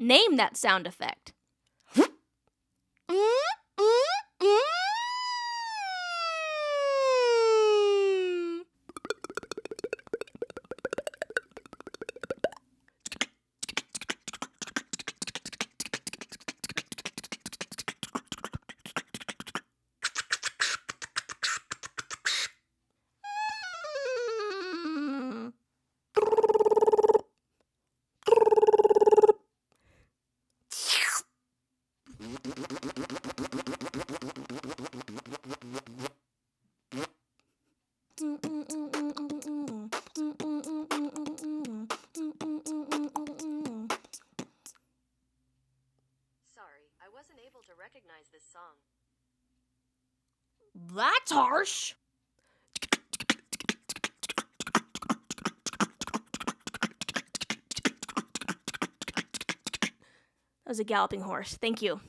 Name that sound effect. Sorry, I wasn't able to recognize this song. That's harsh. That was a galloping horse. Thank you.